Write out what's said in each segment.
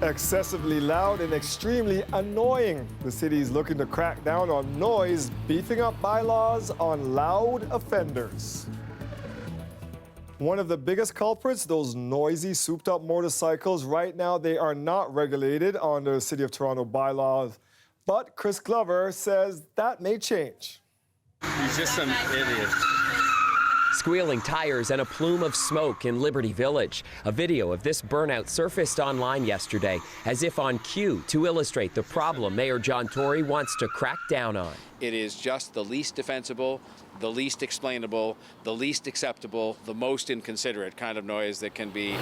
Excessively loud and extremely annoying. The city is looking to crack down on noise, beefing up bylaws on loud offenders. One of the biggest culprits, those noisy, souped-up motorcycles. Right now, they are not regulated under City of Toronto bylaws. But Chris Glover says that may change. He's just some idiot. Squealing tires and a plume of smoke in Liberty Village. A video of this burnout surfaced online yesterday, as if on cue to illustrate the problem Mayor John Tory wants to crack down on. It is just the least defensible, the least explainable, the least acceptable, the most inconsiderate kind of noise that can be.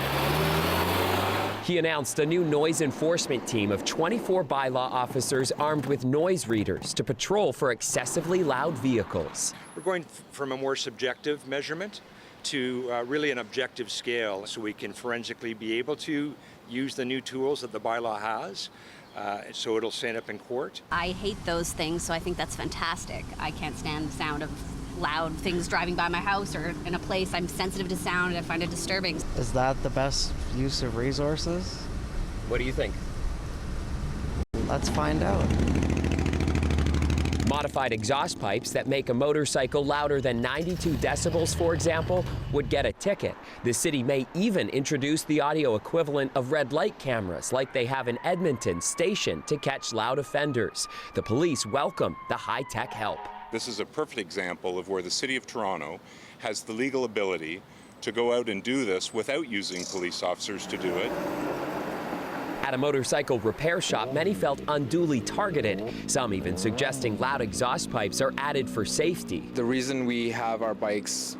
He announced a new noise enforcement team of 24 bylaw officers armed with noise readers to patrol for excessively loud vehicles. We're going from a more subjective measurement to really an objective scale, so we can forensically be able to use the new tools that the bylaw has, so it'll stand up in court. I hate those things, so I think that's fantastic. I can't stand the sound of loud things driving by my house or in a place. I'm sensitive to sound and I find it disturbing. Is that the best use of resources? What do you think? Let's find out. Modified exhaust pipes that make a motorcycle louder than 92 decibels, for example, would get a ticket. The city may even introduce the audio equivalent of red light cameras like they have in Edmonton Station to catch loud offenders. The police welcome the high-tech help. This is a perfect example of where the City of Toronto has the legal ability to go out and do this without using police officers to do it. At a motorcycle repair shop, many felt unduly targeted, some even suggesting loud exhaust pipes are added for safety. The reason we have our bikes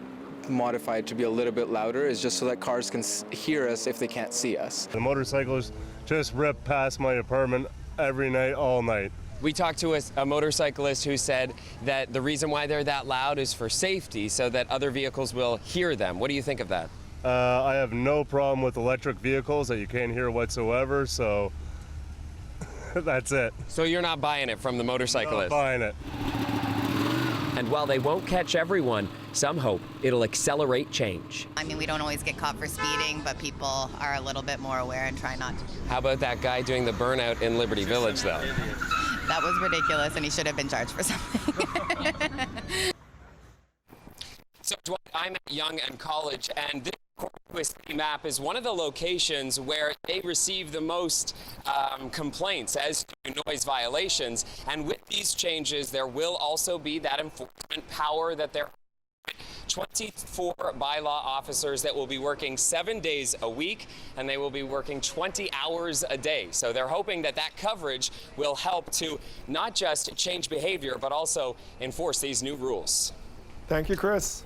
modified to be a little bit louder is just so that cars can hear us if they can't see us. The motorcycles just rip past my apartment every night, all night. We talked to a motorcyclist who said that the reason why they're that loud is for safety, so that other vehicles will hear them. What do you think of that? I have no problem with electric vehicles that you can't hear whatsoever, so that's it. So you're not buying it from the motorcyclist? Not buying it. And while they won't catch everyone, some hope it'll accelerate change. I mean, we don't always get caught for speeding, but people are a little bit more aware and try not to. How about that guy doing the burnout in Liberty Village, though? That was ridiculous, and he should have been charged for something. So, Dwight, I'm at Yonge and College, and this city map is one of the locations where they receive the most complaints as to noise violations. And with these changes, there will also be that enforcement power that there are 24 bylaw officers that will be working 7 days a week, and they will be working 20 hours a day. So they're hoping that that coverage will help to not just change behavior, but also enforce these new rules. Thank you, Chris.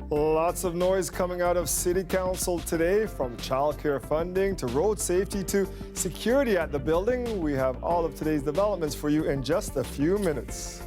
Lots of noise coming out of City Council today, from childcare funding to road safety to security at the building. We have all of today's developments for you in just a few minutes.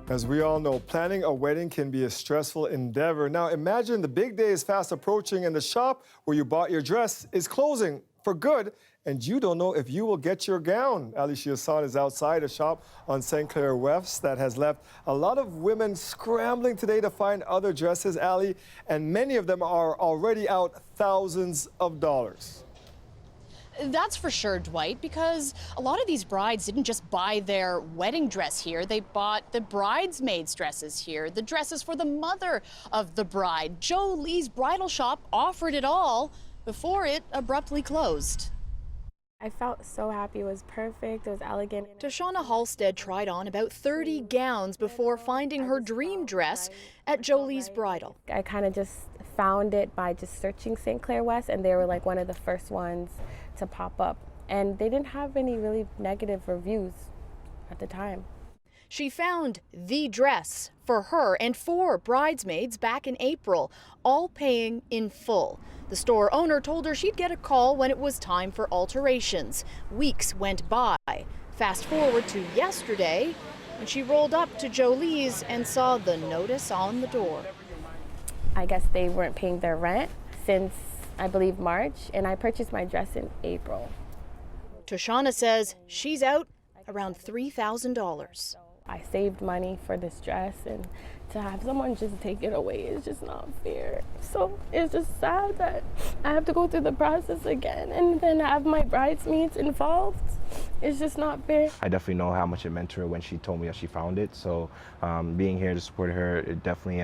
As we all know, planning a wedding can be a stressful endeavor. Now imagine the big day is fast approaching and the shop where you bought your dress is closing for good, and you don't know if you will get your gown. Ali Shiasan is outside a shop on St. Clair West that has left a lot of women scrambling today to find other dresses, Ali, and many of them are already out thousands of dollars. That's for sure, Dwight, because a lot of these brides didn't just buy their wedding dress here. They bought the bridesmaids' dresses here, the dresses for the mother of the bride. Jolie's bridal shop offered it all before it abruptly closed. I felt so happy. It was perfect. It was elegant. Tashana Halstead tried on about 30 gowns before finding her dream dress at Jolie's Bridal. I kind of just found it by just searching St. Clair West, and they were like one of the first ones to pop up. And they didn't have any really negative reviews at the time. She found the dress for her and 4 bridesmaids back in April, all paying in full. The store owner told her she'd get a call when it was time for alterations. Weeks went by. Fast forward to yesterday, when she rolled up to Jolie's and saw the notice on the door. I guess they weren't paying their rent since, I believe, March, and I purchased my dress in April. Tashana says she's out around $3,000. I saved money for this dress, and to have someone just take it away is just not fair. So it's just sad that I have to go through the process again and then have my bridesmaids involved. It's just not fair. I definitely know how much it meant to her when she told me that she found it. So being here to support her, it definitely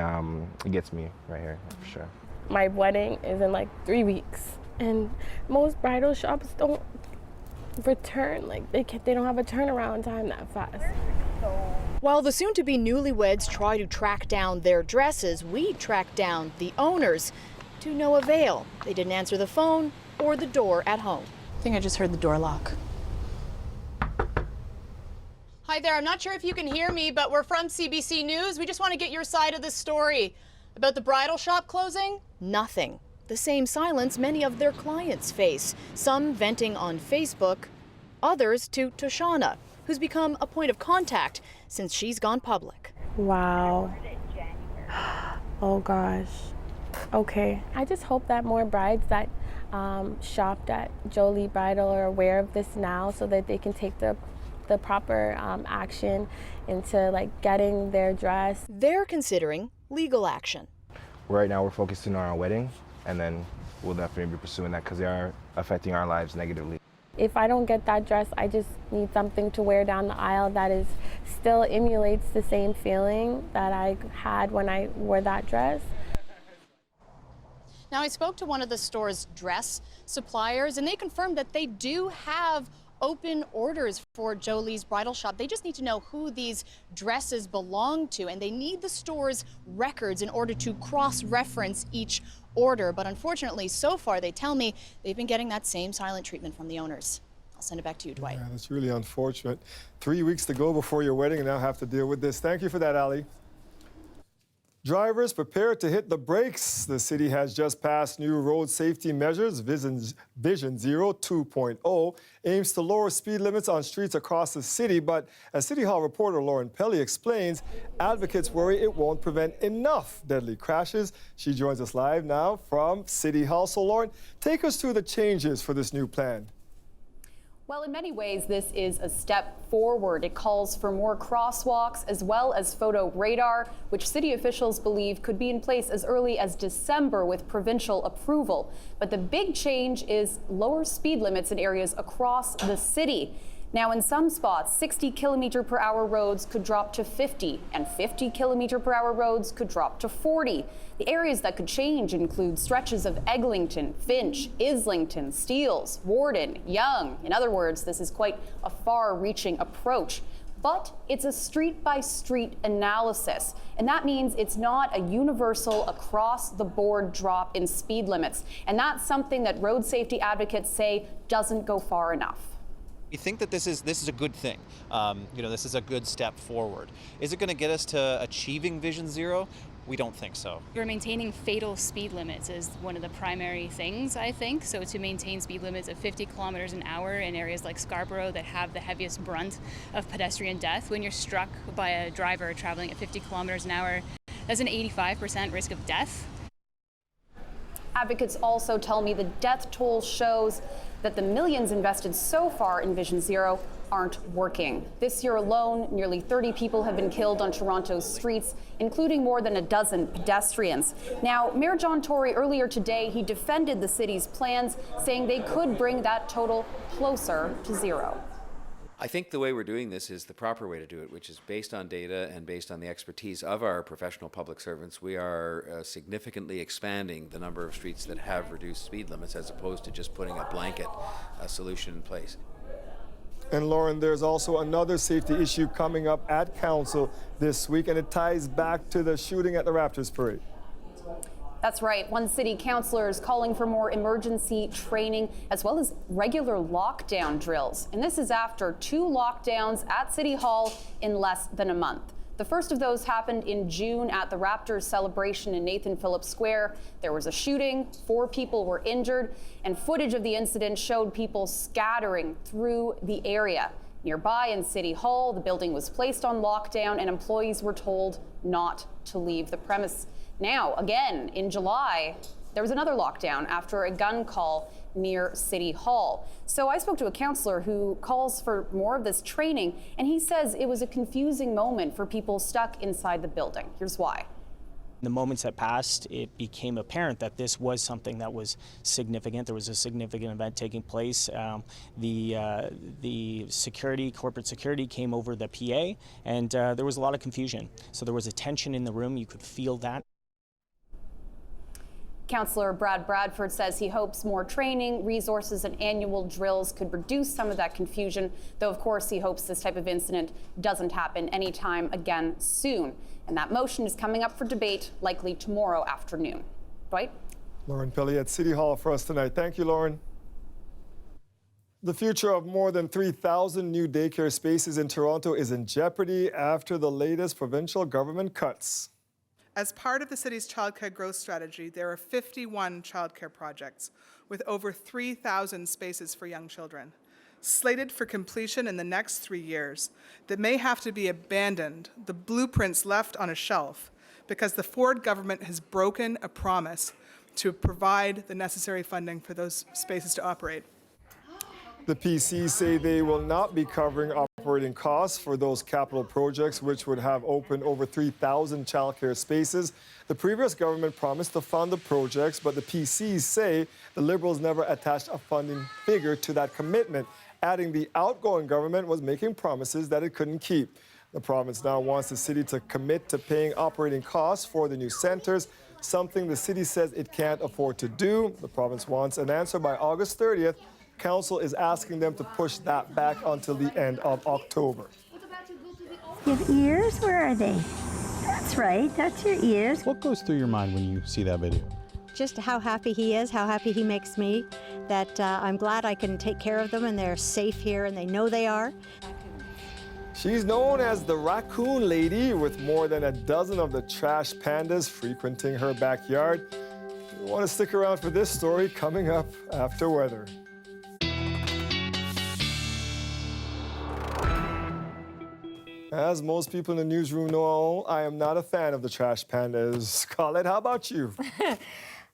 it gets me right here, for sure. My wedding is in like 3 weeks, and most bridal shops don't return, like they don't have a turnaround time that fast. While the soon-to-be newlyweds try to track down their dresses, we tracked down the owners to no avail. They didn't answer the phone or the door at home. I think I just heard the door lock. Hi there, I'm not sure if you can hear me, but we're from CBC News. We just want to get your side of the story. About the bridal shop closing? Nothing. The same silence many of their clients face, some venting on Facebook, others to Toshana, who's become a point of contact since she's gone public. Wow. Oh gosh. Okay. I just hope that more brides that shopped at Jolie Bridal are aware of this now, so that they can take the proper action into like getting their dress. They're considering legal action. Right now we're focusing on our wedding, and then we'll definitely be pursuing that because they are affecting our lives negatively. If I don't get that dress, I just need something to wear down the aisle that is still emulates the same feeling that I had when I wore that dress. Now, I spoke to one of the store's dress suppliers, and they confirmed that they do have open orders for Jolie's bridal shop. They just need to know who these dresses belong to, and they need the store's records in order to cross-reference each order. But unfortunately, so far, they tell me they've been getting that same silent treatment from the owners. I'll send it back to you, Dwight. Yeah, that's really unfortunate. 3 weeks to go before your wedding and now have to deal with this. Thank you for that, Ali. Drivers, prepare to hit the brakes. The city has just passed new road safety measures. Vision Zero 2.0 aims to lower speed limits on streets across the city, but as City Hall reporter Lauren Pelly explains, advocates worry it won't prevent enough deadly crashes. She joins us live now from City Hall. So Lauren, take us through the changes for this new plan. Well, in many ways, this is a step forward. It calls for more crosswalks as well as photo radar, which city officials believe could be in place as early as December with provincial approval. But the big change is lower speed limits in areas across the city. Now, in some spots, 60-kilometer-per-hour roads could drop to 50, and 50-kilometer-per-hour roads could drop to 40. The areas that could change include stretches of Eglinton, Finch, Islington, Steeles, Warden, Yonge. In other words, this is quite a far-reaching approach. But it's a street-by-street analysis, and that means it's not a universal across-the-board drop in speed limits. And that's something that road safety advocates say doesn't go far enough. We think that this is a good thing. This is a good step forward. Is it going to get us to achieving Vision Zero? We don't think so. We're maintaining fatal speed limits is one of the primary things, I think. So to maintain speed limits of 50 kilometers an hour in areas like Scarborough that have the heaviest brunt of pedestrian death, when you're struck by a driver traveling at 50 kilometers an hour, that's an 85% risk of death. Advocates also tell me the death toll shows that the millions invested so far in Vision Zero aren't working. This year alone, nearly 30 people have been killed on Toronto's streets, including more than a dozen pedestrians. Now, Mayor John Tory earlier today, he defended the city's plans, saying they could bring that total closer to zero. I think the way we're doing this is the proper way to do it, which is based on data and based on the expertise of our professional public servants. We are significantly expanding the number of streets that have reduced speed limits as opposed to just putting a blanket solution in place. And Lauren, there's also another safety issue coming up at Council this week, and it ties back to the shooting at the Raptors Parade. That's right. One city councillor is calling for more emergency training as well as regular lockdown drills. And this is after 2 lockdowns at City Hall in less than a month. The first of those happened in June at the Raptors celebration in Nathan Phillips Square. There was a shooting, 4 people were injured, and footage of the incident showed people scattering through the area. Nearby in City Hall, the building was placed on lockdown and employees were told not to leave the premise. Now, again, in July, there was another lockdown after a gun call near City Hall. So I spoke to a counselor who calls for more of this training, and he says it was a confusing moment for people stuck inside the building. Here's why. In the moments that passed, it became apparent that this was something that was significant. There was a significant event taking place. The security, corporate security, came over the PA, and there was a lot of confusion. So there was a tension in the room. You could feel that. Councillor Brad Bradford says he hopes more training, resources, and annual drills could reduce some of that confusion, though of course he hopes this type of incident doesn't happen anytime again soon. And that motion is coming up for debate likely tomorrow afternoon. Dwight? Lauren Pilley at City Hall for us tonight. Thank you, Lauren. The future of more than 3,000 new daycare spaces in Toronto is in jeopardy after the latest provincial government cuts. As part of the city's childcare growth strategy, there are 51 childcare projects with over 3,000 spaces for young children, slated for completion in the next 3 years, that may have to be abandoned, the blueprints left on a shelf, because the Ford government has broken a promise to provide the necessary funding for those spaces to operate. The PC say they will not be covering operating costs for those capital projects, which would have opened over 3,000 childcare spaces. The previous government promised to fund the projects, but the PCs say the Liberals never attached a funding figure to that commitment, adding the outgoing government was making promises that it couldn't keep. The province now wants the city to commit to paying operating costs for the new centres, something the city says it can't afford to do. The province wants an answer by August 30th. Council is asking them to push that back until the end of October. Your ears, where are they? That's right, that's your ears. What goes through your mind when you see that video? Just how happy he is, how happy he makes me, that I'm glad I can take care of them and they're safe here and they know they are. She's known as the Raccoon Lady, with more than a dozen of the trash pandas frequenting her backyard. You want to stick around for this story coming up after weather. As most people in the newsroom know, I am not a fan of the trash pandas. Colette, how about you?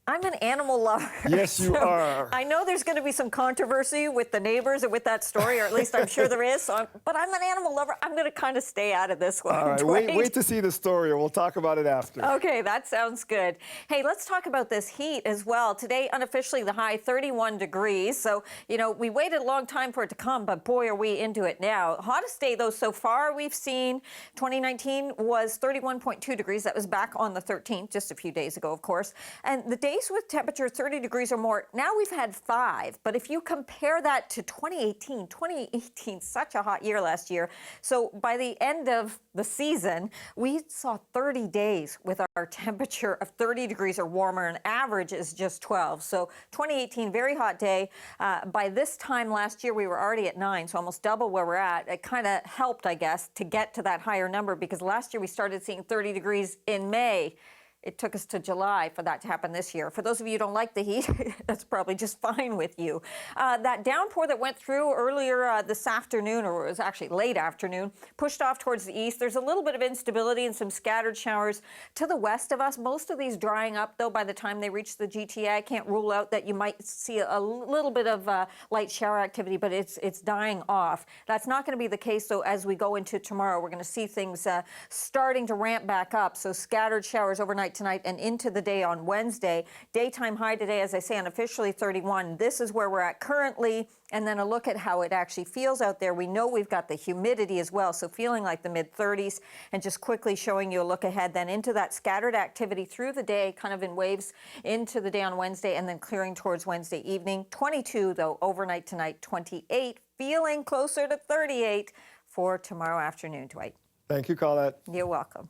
I'm an animal lover. Yes, you are. I know there's going to be some controversy with the neighbors and with that story, or at least I'm sure there is. But I'm an animal lover. I'm going to kind of stay out of this one. All right, wait to see the story, and we'll talk about it after. Okay, that sounds good. Hey, let's talk about this heat as well. Today, unofficially, the high 31 degrees. So, you know, we waited a long time for it to come, but boy, are we into it now. Hottest day, though, so far we've seen 2019 was 31.2 degrees. That was back on the 13th, just a few days ago, of course. And the days with temperature 30 degrees or more, now we've had 5. But if you compare that to 2018, such a hot year last year. So by the end of the season, we saw 30 days with our temperature of 30 degrees or warmer, and average is just 12. So 2018, very hot day. By this time last year, we were already at 9, so almost double where we're at. It kind of helped, I guess, to get to that higher number, because last year we started seeing 30 degrees in May. It took us to July for that to happen this year. For those of you who don't like the heat, that's probably just fine with you. That downpour that went through earlier this afternoon, or it was actually late afternoon, pushed off towards the east. There's a little bit of instability and some scattered showers to the west of us. Most of these drying up, though, by the time they reach the GTA. I can't rule out that you might see a little bit of light shower activity, but it's dying off. That's not going to be the case, though, as we go into tomorrow. We're going to see things starting to ramp back up. So scattered showers overnight tonight and into the day on Wednesday. Daytime high today, as I say, unofficially 31. This is where we're at currently, and then a look at how it actually feels out there. We know we've got the humidity as well, so feeling like the mid-30s, and just quickly showing you a look ahead then into that scattered activity through the day, kind of in waves into the day on Wednesday, and then clearing towards Wednesday evening. 22, though, overnight tonight, 28, feeling closer to 38 for tomorrow afternoon, Dwight. Thank you, Colette. You're welcome.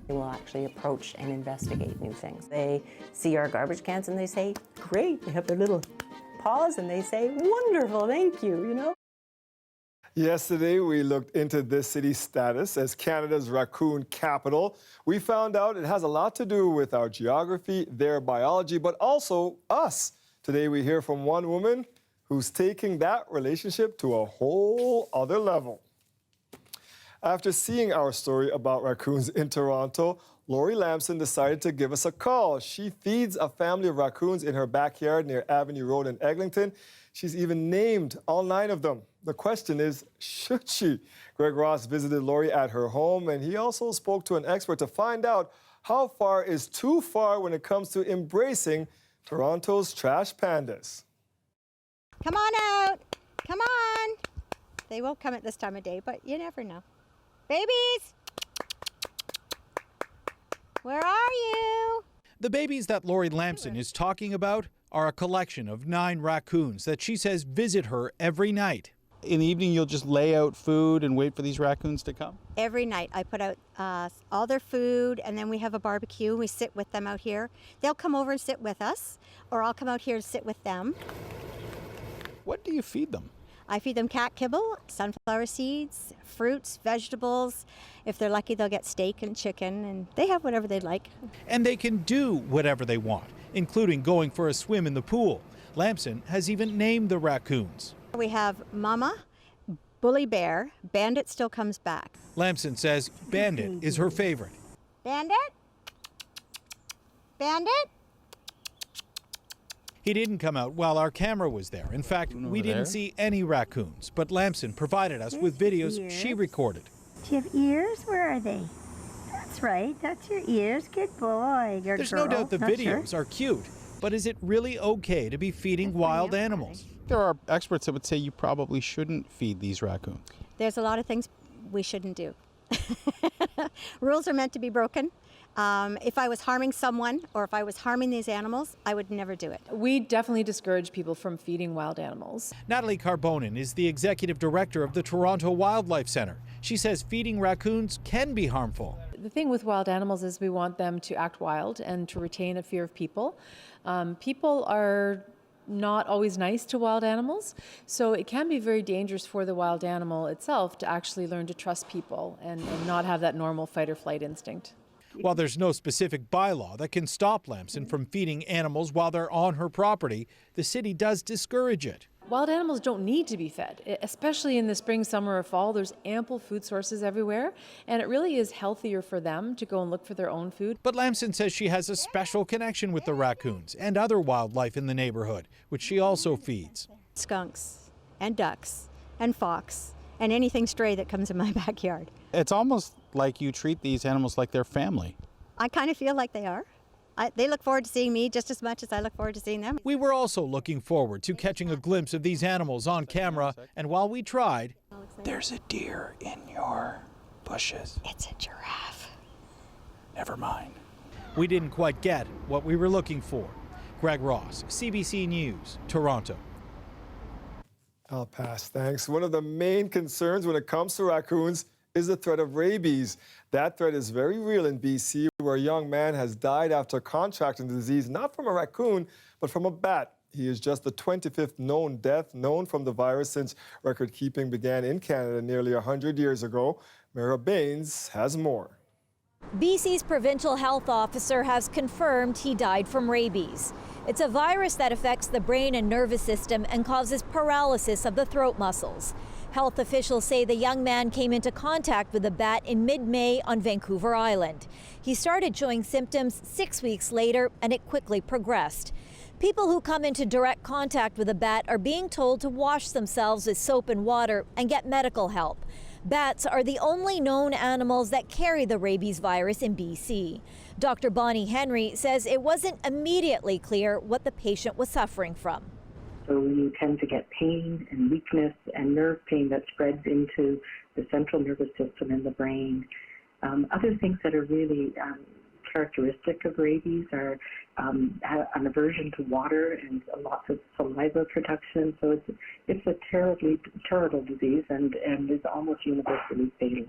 They will actually approach and investigate new things. They see our garbage cans and they say, great. They have their little paws and they say, wonderful, thank you, you know? Yesterday, we looked into this city's status as Canada's raccoon capital. We found out it has a lot to do with our geography, their biology, but also us. Today, we hear from one woman who's taking that relationship to a whole other level. After seeing our story about raccoons in Toronto, Lori Lamson decided to give us a call. She feeds a family of raccoons in her backyard near Avenue Road in Eglinton. She's even named all 9 of them. The question is, should she? Greg Ross visited Lori at her home, and he also spoke to an expert to find out how far is too far when it comes to embracing Toronto's trash pandas. Come on out. Come on. They won't come at this time of day, but you never know. Babies! Where are you? The babies that Lori Lamson is talking about are a collection of 9 raccoons that she says visit her every night. In the evening, you'll just lay out food and wait for these raccoons to come? Every night I put out all their food, and then we have a barbecue. We sit with them out here. They'll come over and sit with us, or I'll come out here to sit with them. What do you feed them? I feed them cat kibble, sunflower seeds, fruits, vegetables. If they're lucky, they'll get steak and chicken, and they have whatever they'd like. And they can do whatever they want, including going for a swim in the pool. Lamson has even named the raccoons. We have Mama, Bully Bear, Bandit still comes back. Lamson says Bandit is her favorite. Bandit? Bandit? He didn't come out while our camera was there. In fact, we didn't see any raccoons, but Lamson provided us with videos she recorded. Do you have ears? Where are they? That's right. That's your ears. Good boy. Good There's girl. no doubt the Not videos sure. are cute, but is it really okay to be feeding wild animals? There are experts that would say you probably shouldn't feed these raccoons. There's a lot of things we shouldn't do. Rules are meant to be broken. If I was harming someone or if I was harming these animals, I would never do it. We definitely discourage people from feeding wild animals. Natalie Carbonin is the executive director of the Toronto Wildlife Centre. She says feeding raccoons can be harmful. The thing with wild animals is we want them to act wild and to retain a fear of people. People are not always nice to wild animals, so it can be very dangerous for the wild animal itself to actually learn to trust people and not have that normal fight or flight instinct. While there's no specific bylaw that can stop Lamson from feeding animals while they're on her property, the city does discourage it. Wild animals don't need to be fed, especially in the spring, summer, or fall. There's ample food sources everywhere, and it really is healthier for them to go and look for their own food. But Lamson says she has a special connection with the raccoons and other wildlife in the neighborhood, which she also feeds. Skunks and ducks and fox and anything stray that comes in my backyard. It's almost like you treat these animals like they're family. I kind of feel like they are. They look forward to seeing me just as much as I look forward to seeing them. We were also looking forward to catching a glimpse of these animals on camera, and while we tried, there's a deer in your bushes. It's a giraffe. Never mind. We didn't quite get what we were looking for. Greg Ross, CBC News, Toronto. I'll pass, thanks. One of the main concerns when it comes to raccoons is the threat of rabies. That threat is very real in BC, where a young man has died after contracting the disease, not from a raccoon, but from a bat. He is just the 25th known death known from the virus since record-keeping began in Canada nearly 100 years ago. Mara Baines has more. BC's provincial health officer has confirmed he died from rabies. It's a virus that affects the brain and nervous system and causes paralysis of the throat muscles. Health officials say the young man came into contact with the bat in mid-May on Vancouver Island. He started showing symptoms 6 weeks later, and it quickly progressed. People who come into direct contact with a bat are being told to wash themselves with soap and water and get medical help. Bats are the only known animals that carry the rabies virus in BC. Dr. Bonnie Henry says it wasn't immediately clear what the patient was suffering from. So you tend to get pain and weakness and nerve pain that spreads into the central nervous system and the brain. Other things that are really characteristic of rabies are an aversion to water and lots of saliva production. So it's a terrible disease and is almost universally fatal.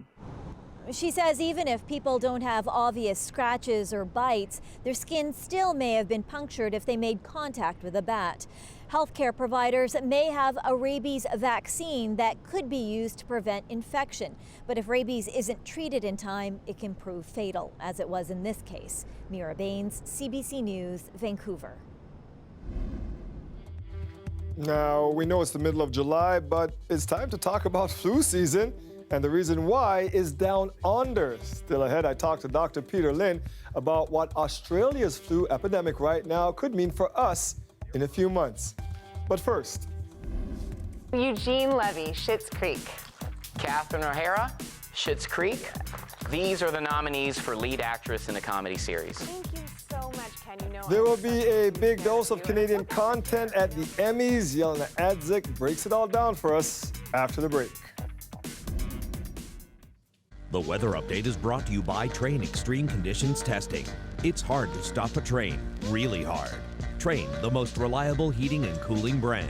She says even if people don't have obvious scratches or bites, their skin still may have been punctured if they made contact with a bat. Healthcare providers may have a rabies vaccine that could be used to prevent infection. But if rabies isn't treated in time, it can prove fatal, as it was in this case. Mira Baines, CBC News, Vancouver. Now, we know it's the middle of July, but it's time to talk about flu season. And the reason why is down under. Still ahead, I talked to Dr. Peter Lynn about what Australia's flu epidemic right now could mean for us in a few months. But first, Eugene Levy, Schitt's Creek. Catherine O'Hara, Schitt's Creek. These are the nominees for lead actress in a comedy series. Thank you so much, Ken. You know there will be a big dose of Canadian content at the Emmys. Yelena Adzik breaks it all down for us after the break. The weather update is brought to you by Train Extreme Conditions Testing. It's hard to stop a train, really hard. Train, the most reliable heating and cooling brand.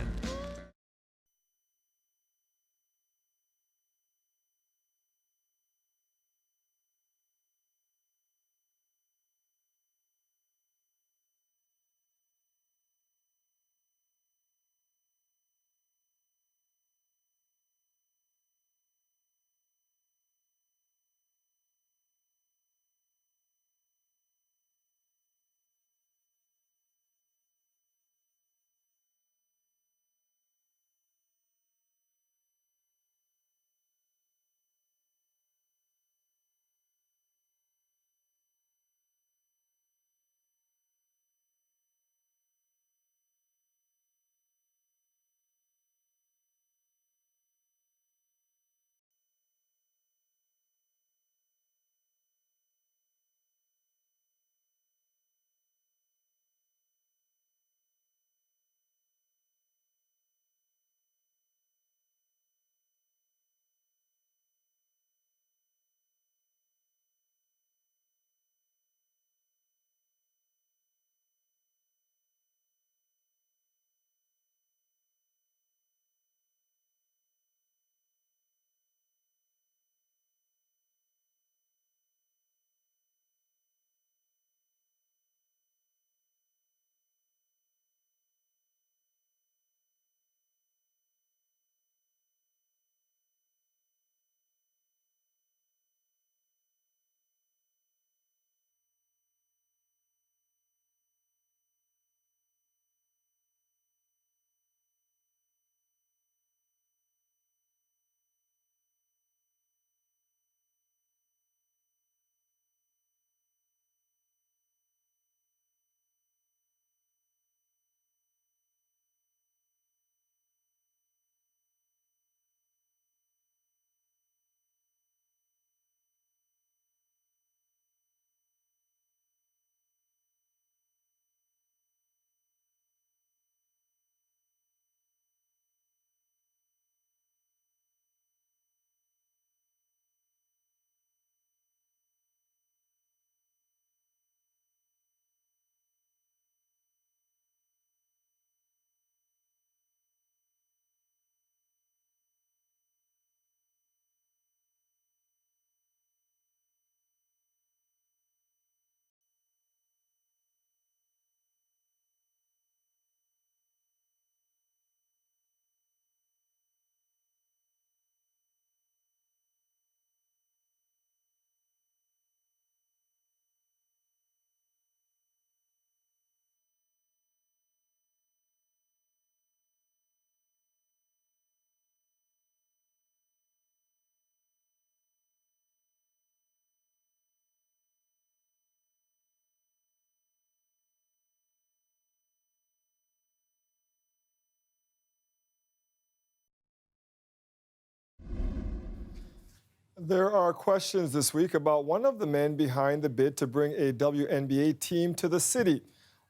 There are questions this week about one of the men behind the bid to bring a WNBA team to the city.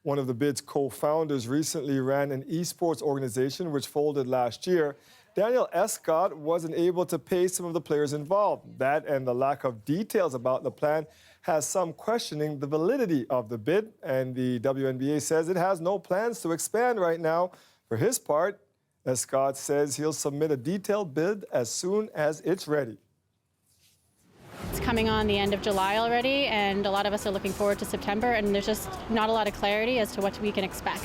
One of the bid's co-founders recently ran an esports organization which folded last year. Daniel Escott wasn't able to pay some of the players involved. That and the lack of details about the plan has some questioning the validity of the bid, and the WNBA says it has no plans to expand right now. For his part, Escott says he'll submit a detailed bid as soon as it's ready. It's coming on the end of July already, and a lot of us are looking forward to September, and there's just not a lot of clarity as to what we can expect.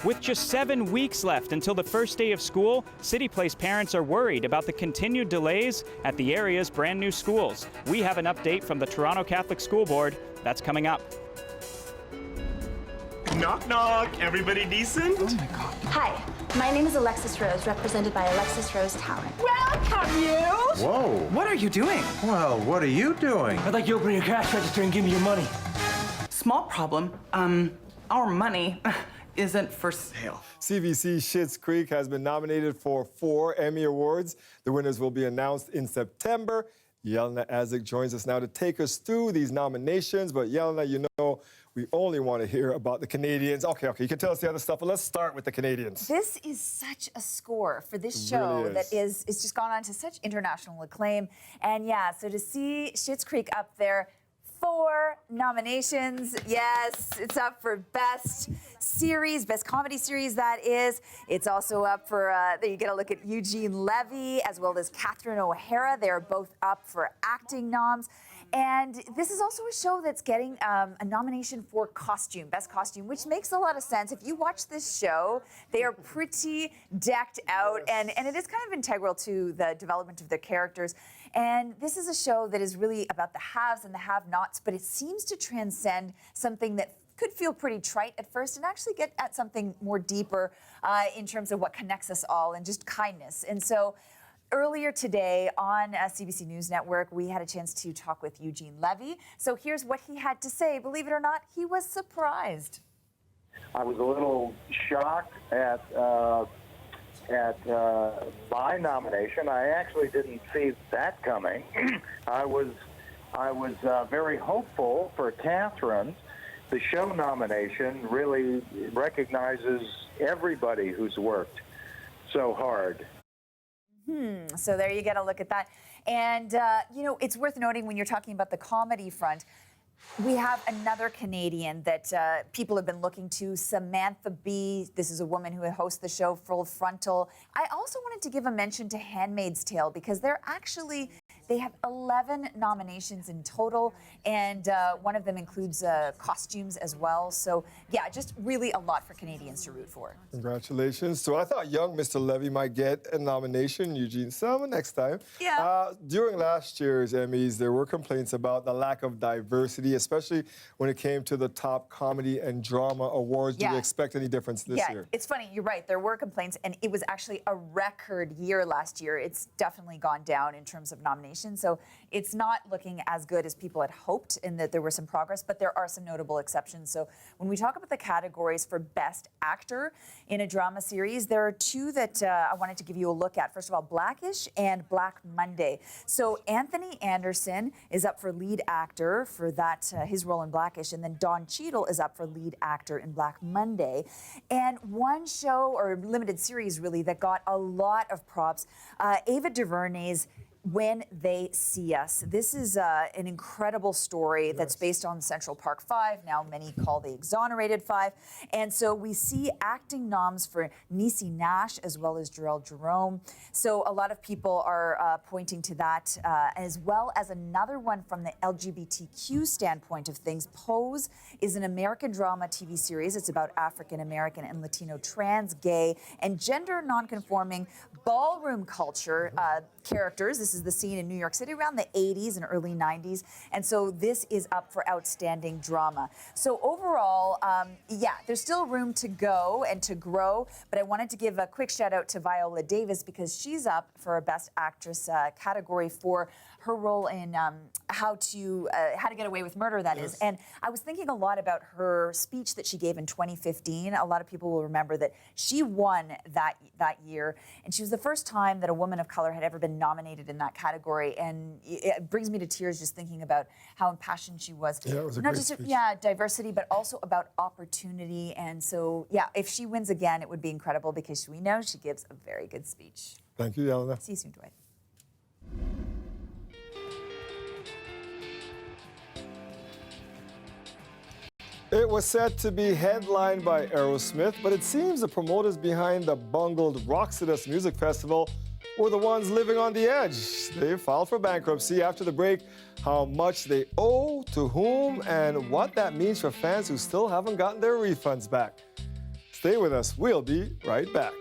With just 7 weeks left until the first day of school, City Place parents are worried about the continued delays at the area's brand new schools. We have an update from the Toronto Catholic School Board. That's coming up. Knock, knock. Everybody decent? Oh my God. Hi. My name is Alexis Rose, represented by Alexis Rose Talent. Welcome, you! Whoa. What are you doing? Well, what are you doing? I'd like you to open your cash register and give me your money. Small problem. Our money isn't for sale. CBC Schitt's Creek has been nominated for 4 Emmy Awards. The winners will be announced in September. Yelena Azik joins us now to take us through these nominations. But Yelena, you know, we only want to hear about the Canadians. Okay, you can tell us the other stuff, but let's start with the Canadians. This is such a score for this show really that is just gone on to such international acclaim. And yeah, so to see Schitt's Creek up there, 4 nominations. Yes, it's up for Best Series, Best Comedy Series, that is. It's also up for, you get a look at Eugene Levy as well as Catherine O'Hara. They're both up for acting noms. And this is also a show that's getting a nomination for costume, Best Costume, which makes a lot of sense. If you watch this show, they are pretty decked out, and it is kind of integral to the development of their characters. And this is a show that is really about the haves and the have-nots, but it seems to transcend something that could feel pretty trite at first and actually get at something more deeper in terms of what connects us all and just kindness. And so earlier today on CBC News Network, we had a chance to talk with Eugene Levy. So here's what he had to say. Believe it or not, he was surprised. I was a little shocked at my nomination. I actually didn't see that coming. I was very hopeful for Catherine. The show nomination really recognizes everybody who's worked so hard. So there you get a look at that. And, you know, it's worth noting when you're talking about the comedy front, we have another Canadian that people have been looking to, Samantha Bee. This is a woman who hosts the show Full Frontal. I also wanted to give a mention to Handmaid's Tale because they have 11 nominations in total, and one of them includes costumes as well. So, yeah, just really a lot for Canadians to root for. Congratulations. So I thought young Mr. Levy might get a nomination, Eugene. So next time. Yeah. During last year's Emmys, there were complaints about the lack of diversity, especially when it came to the top comedy and drama awards. Do you expect any difference this year? It's funny. You're right. There were complaints, and it was actually a record year last year. It's definitely gone down in terms of nominations. So it's not looking as good as people had hoped in that there was some progress, but there are some notable exceptions. So when we talk about the categories for Best Actor in a drama series, there are 2 that I wanted to give you a look at. First of all, Blackish and Black Monday. So Anthony Anderson is up for lead actor for that, his role in Blackish, and then Don Cheadle is up for lead actor in Black Monday. And one show, or limited series really, that got a lot of props, Ava DuVernay's When They See Us. This is an incredible story that's based on Central Park 5, now many call the Exonerated 5. And so we see acting noms for Niecy Nash as well as Jarrell Jerome. So a lot of people are pointing to that, as well as another one from the LGBTQ standpoint of things. Pose is an American drama TV series. It's about African American and Latino trans, gay, and gender nonconforming ballroom culture characters. This is the scene in New York City around the 80s and early 90s. And so this is up for outstanding drama. So overall, yeah, there's still room to go and to grow. But I wanted to give a quick shout out to Viola Davis because she's up for a Best Actress category for her role in How to Get Away with Murder, that is. And I was thinking a lot about her speech that she gave in 2015. A lot of people will remember that she won that year. And she was the first time that a woman of color had ever been nominated in that category. And it brings me to tears just thinking about how impassioned she was. Yeah, it was a Not great just speech. diversity, but also about opportunity. And so, yeah, if she wins again, it would be incredible because we know she gives a very good speech. Thank you, Yelena. See you soon, Dwight. It was set to be headlined by Aerosmith, but it seems the promoters behind the bungled Roxodus Music Festival were the ones living on the edge. They filed for bankruptcy after the break, how much they owe, to whom, and what that means for fans who still haven't gotten their refunds back. Stay with us. We'll be right back.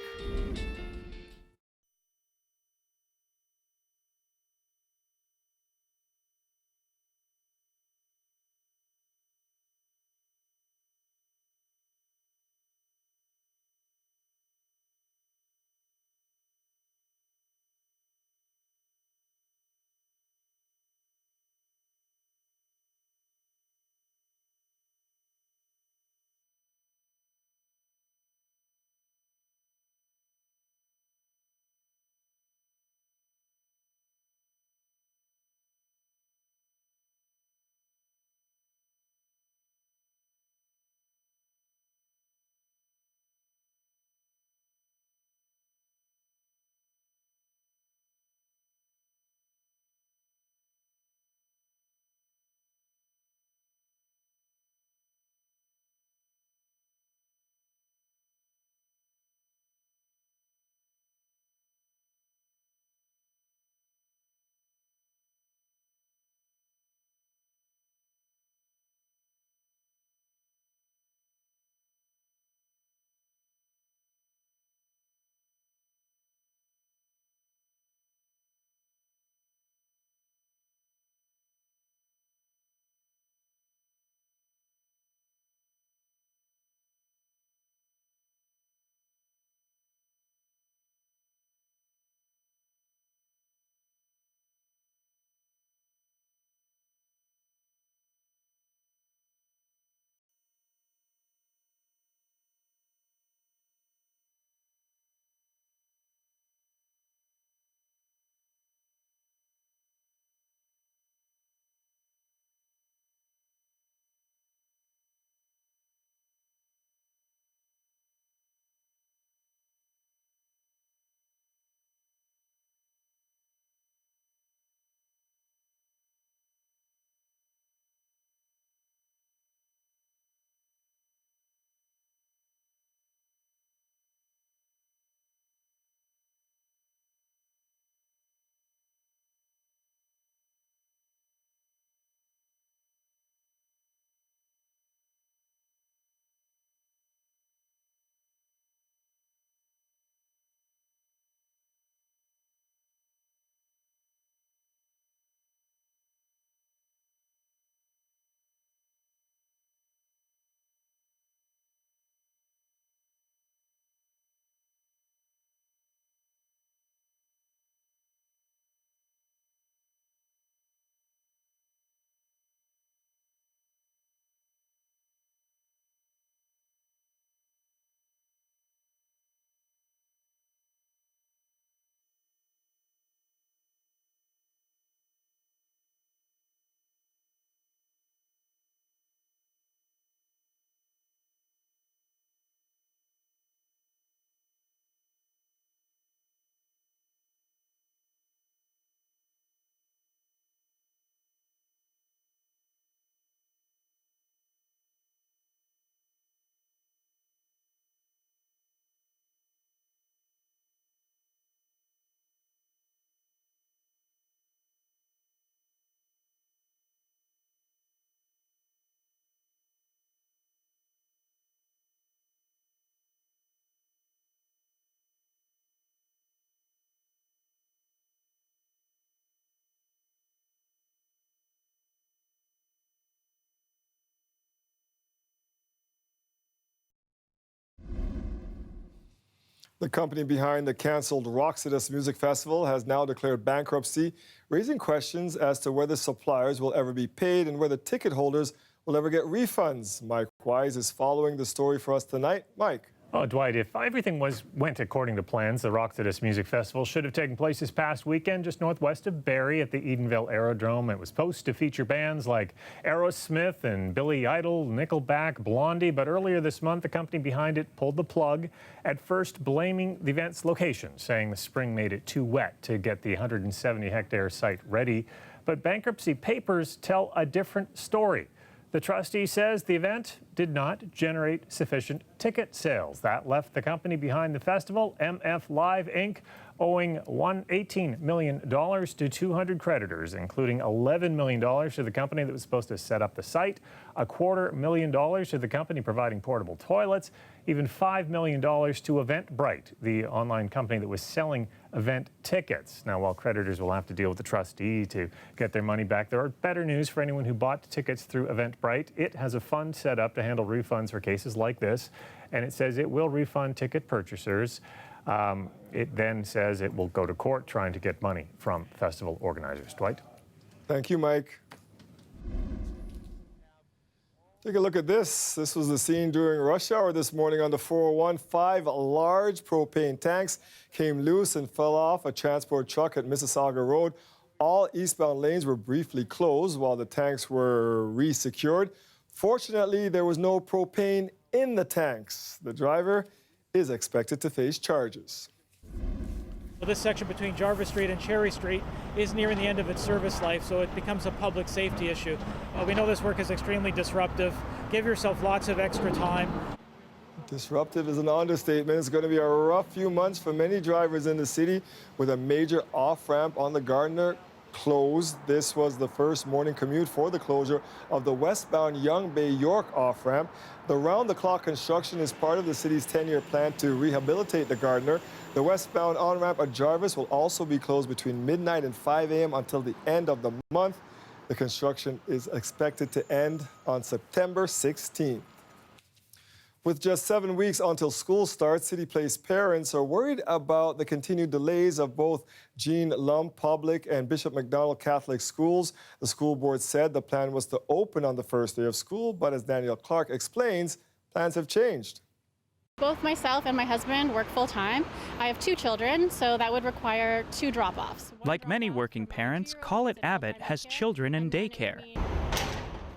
The company behind the canceled Roxodus Music Festival has now declared bankruptcy, raising questions as to whether suppliers will ever be paid and whether ticket holders will ever get refunds. Mike Wise is following the story for us tonight. Mike. Oh, Dwight, if everything went according to plans, the Roxodus Music Festival should have taken place this past weekend just northwest of Barrie at the Edenville Aerodrome. It was supposed to feature bands like Aerosmith and Billy Idol, Nickelback, Blondie, but earlier this month, the company behind it pulled the plug, at first blaming the event's location, saying the spring made it too wet to get the 170-hectare site ready. But bankruptcy papers tell a different story. The trustee says the event did not generate sufficient ticket sales. That left the company behind the festival, MF Live Inc., owing $18 million to 200 creditors, including $11 million to the company that was supposed to set up the site, $250,000 to the company providing portable toilets, even $5 million to Eventbrite, the online company that was selling event tickets. Now, while creditors will have to deal with the trustee to get their money back, there are better news for anyone who bought tickets through Eventbrite. It has a fund set up to handle refunds for cases like this, and it says it will refund ticket purchasers. It then says it will go to court trying to get money from festival organizers. Dwight? Thank you, Mike. Take a look at this. This was the scene during rush hour this morning on the 401. 5 large propane tanks came loose and fell off a transport truck at Mississauga Road. All eastbound lanes were briefly closed while the tanks were re-secured. Fortunately, there was no propane in the tanks. The driver is expected to face charges. Well, this section between Jarvis Street and Cherry Street is nearing the end of its service life, so it becomes a public safety issue. We know this work is extremely disruptive. Give yourself lots of extra time. Disruptive is an understatement. It's going to be a rough few months for many drivers in the city with a major off-ramp on the Gardner closed. This was the first morning commute for the closure of the westbound Young Bay York off-ramp. The round-the-clock construction is part of the city's 10-year plan to rehabilitate the Gardner. The westbound on-ramp at Jarvis will also be closed between midnight and 5 a.m. until the end of the month. The construction is expected to end on September 16th. With just 7 weeks until school starts, City Place parents are worried about the continued delays of both Jean Lum Public and Bishop McDonald Catholic schools. The school board said the plan was to open on the first day of school, but as Daniel Clark explains, plans have changed. Both myself and my husband work full-time. I have 2 children, so that would require 2 drop-offs. Like many working parents, Colette Abbott has children in daycare.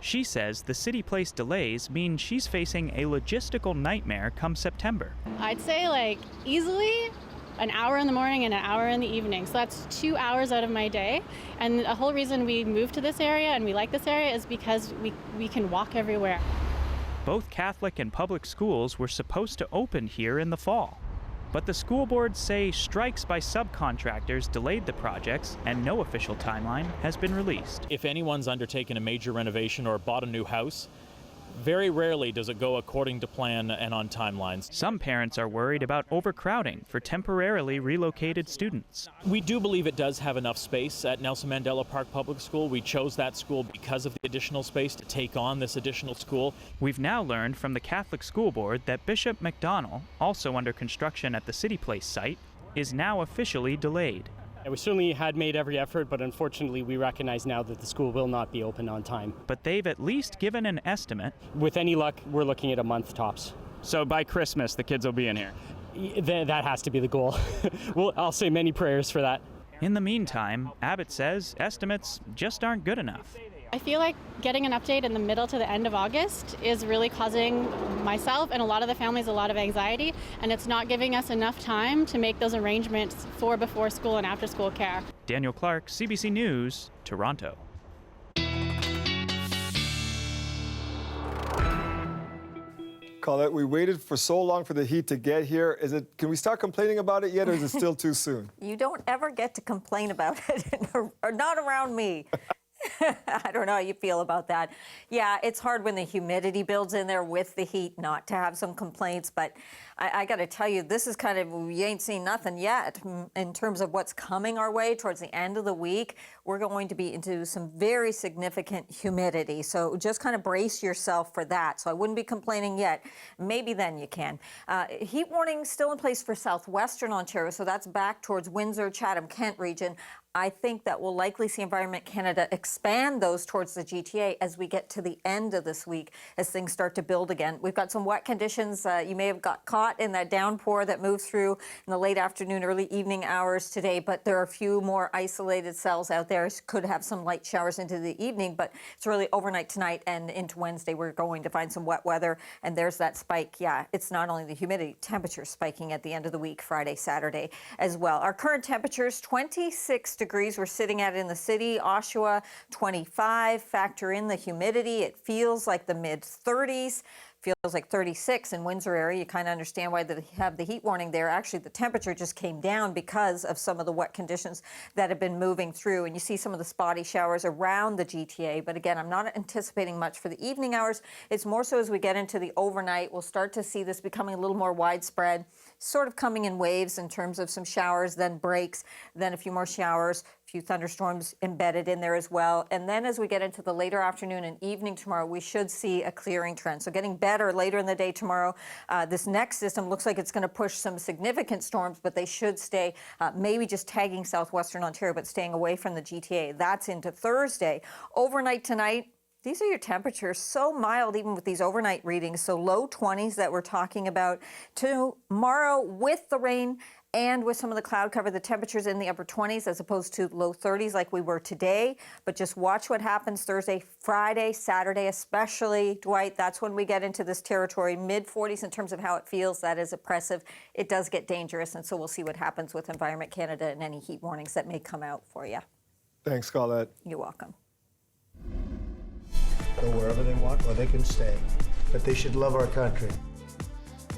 She says the City Place delays mean she's facing a logistical nightmare come September. I'd say easily an hour in the morning and an hour in the evening. So that's 2 hours out of my day. And the whole reason we moved to this area and we like this area is because we can walk everywhere. Both Catholic and public schools were supposed to open here in the fall. But the school boards say strikes by subcontractors delayed the projects and no official timeline has been released. If anyone's undertaken a major renovation or bought a new house, very rarely does it go according to plan and on timelines. Some parents are worried about overcrowding for temporarily relocated students. We do believe it does have enough space at Nelson Mandela Park Public School. We chose that school because of the additional space to take on this additional school. We've now learned from the Catholic School Board that Bishop McDonald, also under construction at the City Place site, is now officially delayed. We certainly had made every effort, but unfortunately we recognize now that the school will not be open on time. But they've at least given an estimate. With any luck, we're looking at a month tops. So by Christmas, the kids will be in here? That has to be the goal. Well, I'll say many prayers for that. In the meantime, Abbott says estimates just aren't good enough. I feel like getting an update in the middle to the end of August is really causing myself and a lot of the families a lot of anxiety, and it's not giving us enough time to make those arrangements for before school and after school care. Daniel Clark, CBC News, Toronto. Colette, we waited for so long for the heat to get here. Can we start complaining about it yet, or is it still too soon? You don't ever get to complain about it, or not around me. I don't know how you feel about that. Yeah, it's hard when the humidity builds in there with the heat not to have some complaints, but I got to tell you, this is kind of, you ain't seen nothing yet in terms of what's coming our way towards the end of the week. We're going to be into some very significant humidity, so just kind of brace yourself for that. So I wouldn't be complaining yet. Maybe then you can. Heat warning still in place for southwestern Ontario, so that's back towards Windsor, Chatham, Kent region. I think that we'll likely see Environment Canada expand those towards the GTA as we get to the end of this week, as things start to build again. We've got some wet conditions. You may have got caught in that downpour that moved through in the late afternoon, early evening hours today, but there are a few more isolated cells out there. Could have some light showers into the evening, but it's really overnight tonight and into Wednesday. We're going to find some wet weather, and there's that spike. Yeah, it's not only the humidity, temperature spiking at the end of the week, Friday, Saturday as well. Our current temperatures, 26 degrees we're sitting at in the city. Oshawa, 25. Factor in the humidity. It feels like the mid-30s. Feels like 36 in Windsor area. You kind of understand why they have the heat warning there. Actually, the temperature just came down because of some of the wet conditions that have been moving through. And you see some of the spotty showers around the GTA. But again, I'm not anticipating much for the evening hours. It's more so as we get into the overnight, we'll start to see this becoming a little more widespread, sort of coming in waves in terms of some showers, then breaks, then a few more showers, a few thunderstorms embedded in there as well. And then as we get into the later afternoon and evening tomorrow, we should see a clearing trend. So getting better later in the day tomorrow. This next system looks like it's going to push some significant storms, but they should stay maybe just tagging southwestern Ontario, but staying away from the GTA. That's into Thursday. Overnight tonight, these are your temperatures, so mild even with these overnight readings. So low 20s that we're talking about. Tomorrow with the rain and with some of the cloud cover, the temperatures in the upper 20s as opposed to low 30s like we were today. But just watch what happens Thursday, Friday, Saturday especially, Dwight. That's when we get into this territory, mid-40s in terms of how it feels. That is oppressive. It does get dangerous, and so we'll see what happens with Environment Canada and any heat warnings that may come out for you. Thanks, Colette. You're welcome. Go wherever they want, or they can stay. But they should love our country.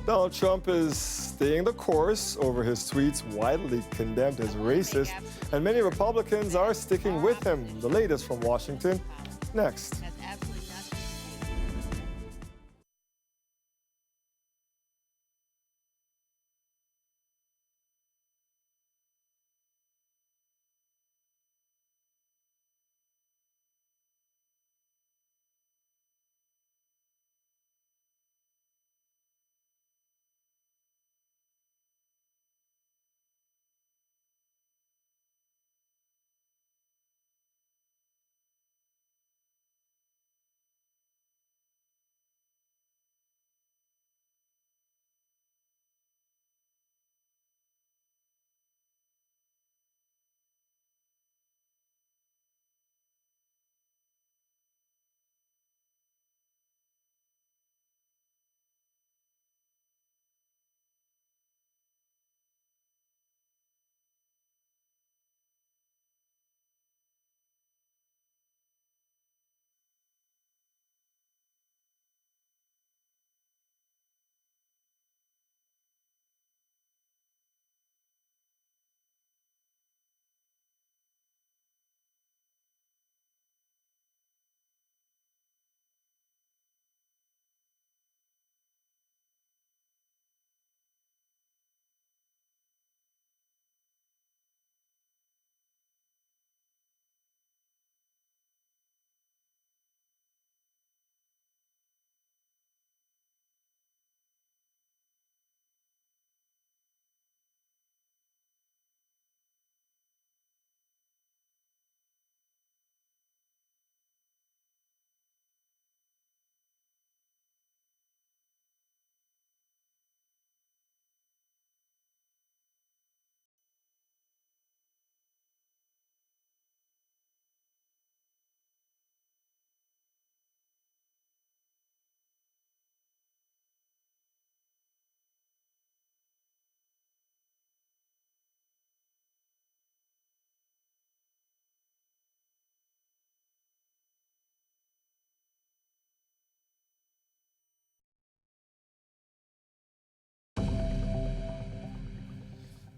Donald Trump is staying the course over his tweets widely condemned as racist, and many Republicans are sticking with him. The latest from Washington, next.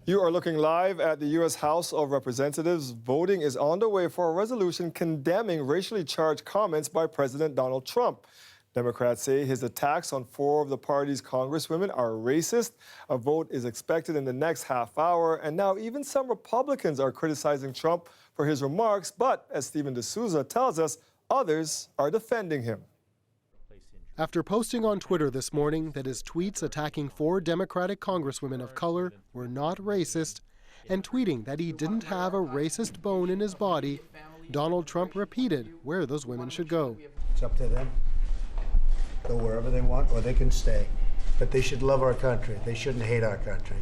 You are looking live at the U.S. House of Representatives. Voting is on the way for a resolution condemning racially charged comments by President Donald Trump. Democrats say his attacks on 4 of the party's congresswomen are racist. A vote is expected in the next half hour, and now even some Republicans are criticizing Trump for his remarks, but as Stephen D'Souza tells us, others are defending him. After posting on Twitter this morning that his tweets attacking 4 Democratic congresswomen of color were not racist, and tweeting that he didn't have a racist bone in his body, Donald Trump repeated where those women should go. It's up to them. Go wherever they want, or they can stay. But they should love our country. They shouldn't hate our country.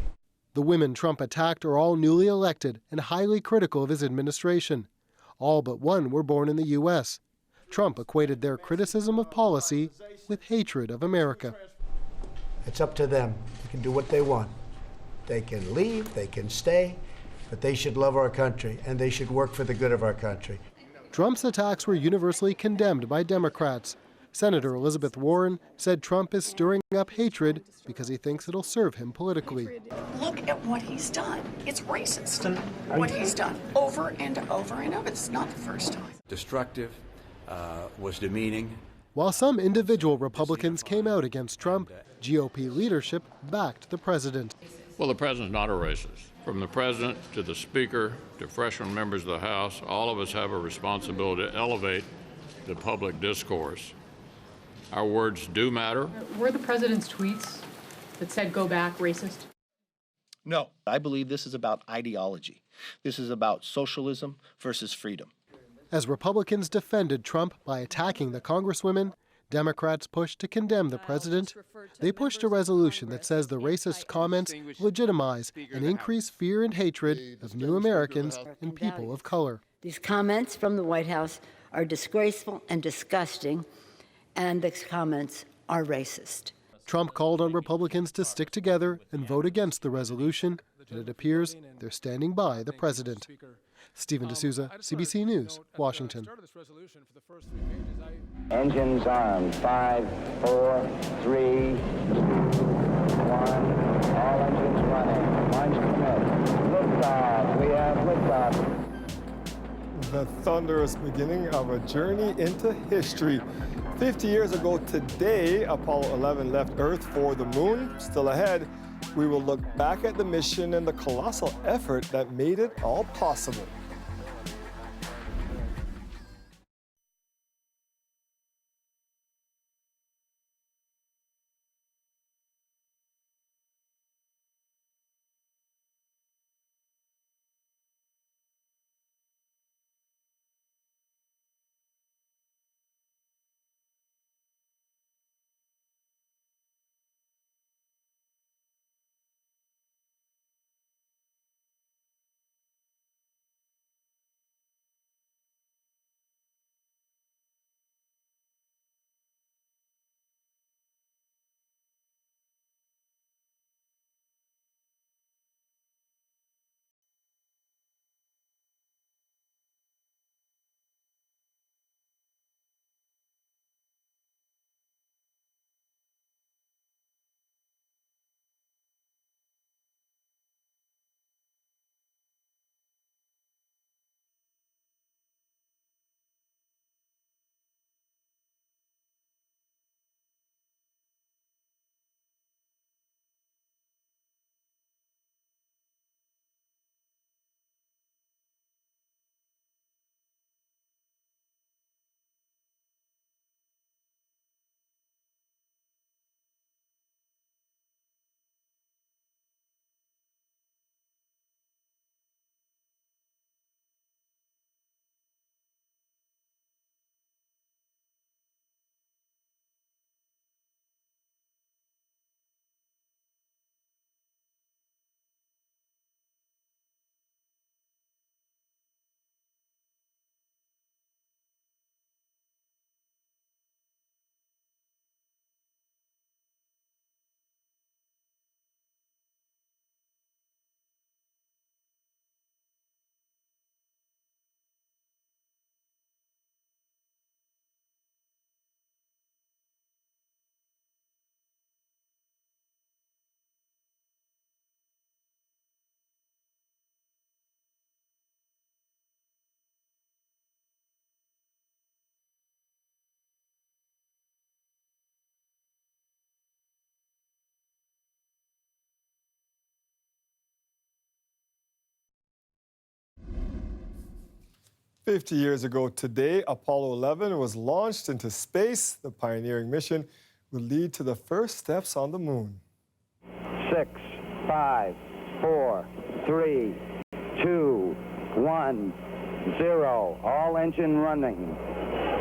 The women Trump attacked are all newly elected and highly critical of his administration. All but one were born in the U.S. Trump equated their criticism of policy with hatred of America. It's up to them. They can do what they want. They can leave, they can stay, but they should love our country, and they should work for the good of our country. Trump's attacks were universally condemned by Democrats. Senator Elizabeth Warren said Trump is stirring up hatred because he thinks it'll serve him politically. Look at what he's done. It's racist. What he's done over and over and over. It's not the first time. Destructive, was demeaning. While some individual Republicans came out against Trump, GOP leadership backed the president. Well, the president's not a racist. From the president to the speaker to freshman members of the House, all of us have a responsibility to elevate the public discourse. Our words do matter. Were the president's tweets that said go back racist? No. I believe this is about ideology. This is about socialism versus freedom. As Republicans defended Trump by attacking the congresswomen, Democrats pushed to condemn the president. They pushed a resolution that says the racist comments legitimize and increase fear and hatred of new Americans and people of color. These comments from the White House are disgraceful and disgusting, and the comments are racist. Trump called on Republicans to stick together and vote against the resolution, and it appears they're standing by the president. Stephen D'Souza, CBC News, Washington. Engines on. 5, 4, 3, 2, 1. All engines running. Launch commit. Liftoff. We have liftoff. The thunderous beginning of a journey into history. 50 years ago today, Apollo 11 left Earth for the moon. Still ahead, we will look back at the mission and the colossal effort that made it all possible. 50 years ago today, Apollo 11 was launched into space. The pioneering mission would lead to the first steps on the moon. 6, 5, 4, 3, 2, 1, 0. All engine running.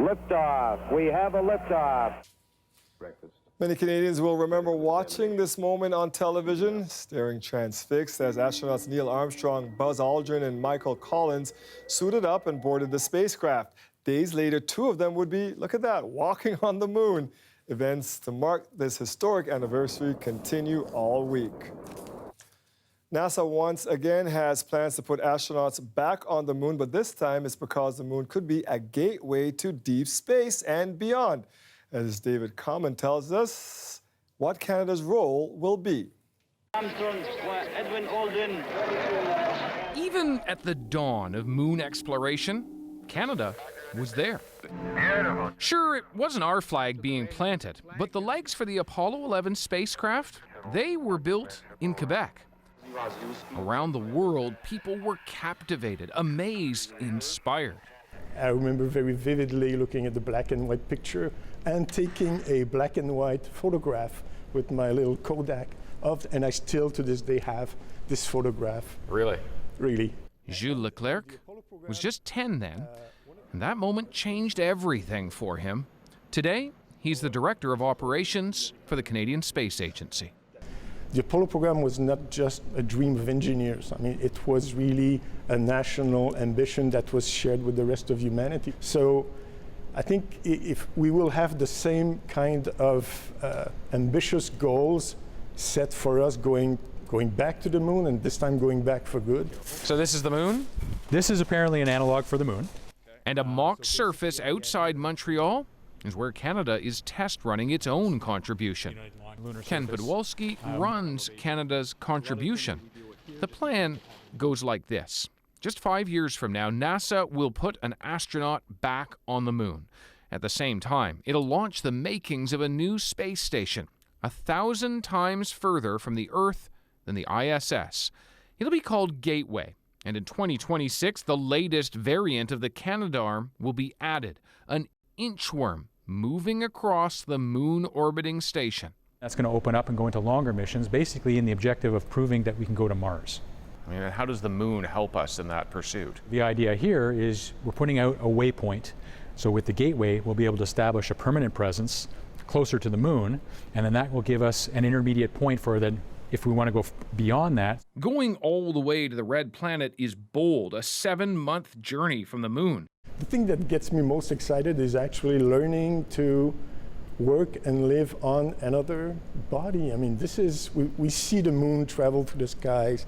Liftoff. We have a liftoff. Breakfast. Many Canadians will remember watching this moment on television, staring transfixed as astronauts Neil Armstrong, Buzz Aldrin, and Michael Collins suited up and boarded the spacecraft. Days later, two of them would be, look at that, walking on the moon. Events to mark this historic anniversary continue all week. NASA once again has plans to put astronauts back on the moon, but this time it's because the moon could be a gateway to deep space and beyond. As David Common tells us, what Canada's role will be. Even at the dawn of moon exploration, Canada was there. Sure, it wasn't our flag being planted, but the legs for the Apollo 11 spacecraft, they were built in Quebec. Around the world, people were captivated, amazed, inspired. I remember very vividly looking at the black and white picture and taking a black and white photograph with my little Kodak and I still to this day have this photograph. Really? Really. Jules Leclerc was just 10 then, and that moment changed everything for him. Today, he's the Director of Operations for the Canadian Space Agency. The Apollo program was not just a dream of engineers. I mean, it was really a national ambition that was shared with the rest of humanity. So I think if we will have the same kind of ambitious goals set for us going back to the moon, and this time going back for good. So this is the moon? This is apparently an analog for the moon. And a mock surface outside Montreal is where Canada is test running its own contribution. Ken Podwalski runs Canada's contribution. The plan goes like this. Just 5 years from now, NASA will put an astronaut back on the moon. At the same time, it'll launch the makings of a new space station, 1,000 times further from the Earth than the ISS. It'll be called Gateway, and in 2026, the latest variant of the Canadarm will be added, an inchworm moving across the moon-orbiting station. That's going to open up and go into longer missions, basically in the objective of proving that we can go to Mars. I mean, how does the moon help us in that pursuit? The idea here is we're putting out a waypoint. So with the Gateway, we'll be able to establish a permanent presence closer to the moon, and then that will give us an intermediate point for then if we want to go beyond that. Going all the way to the red planet is bold, a 7-month journey from the moon. The thing that gets me most excited is actually learning to work and live on another body. I mean, we see the moon travel through the skies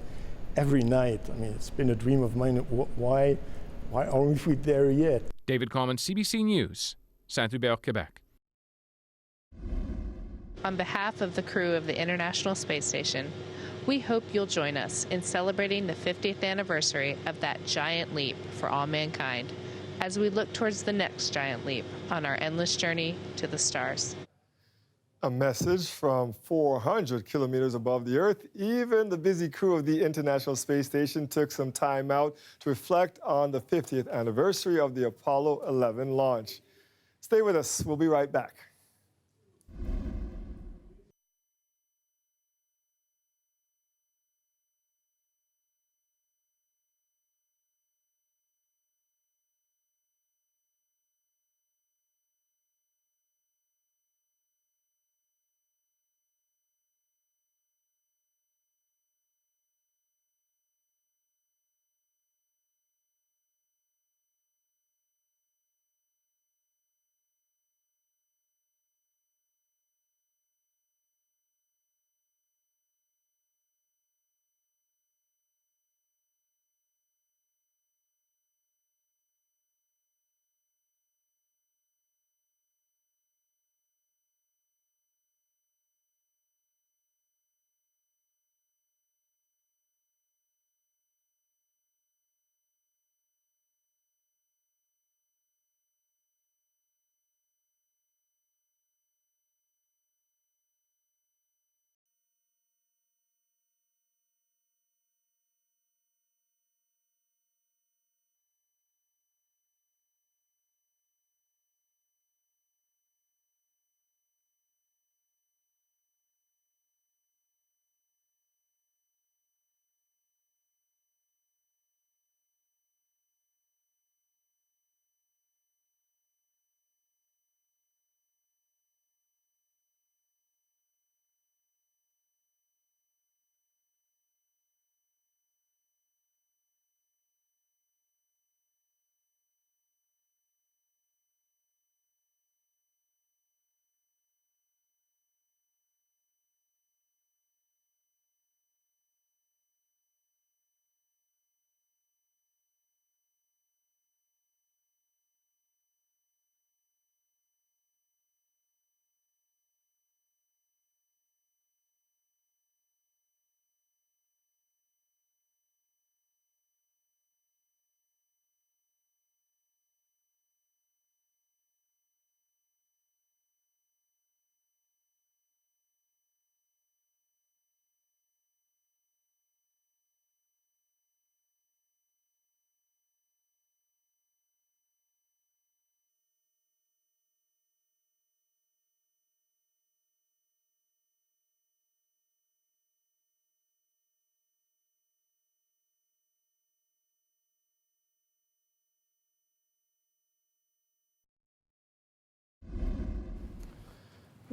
every night. I mean, it's been a dream of mine. Why aren't we there yet? David Common, CBC News, Saint-Hubert, Quebec. On behalf of the crew of the International Space Station, we hope you'll join us in celebrating the 50th anniversary of that giant leap for all mankind, as we look towards the next giant leap on our endless journey to the stars. A message from 400 kilometers above the Earth. Even the busy crew of the International Space Station took some time out to reflect on the 50th anniversary of the Apollo 11 launch. Stay with us. We'll be right back.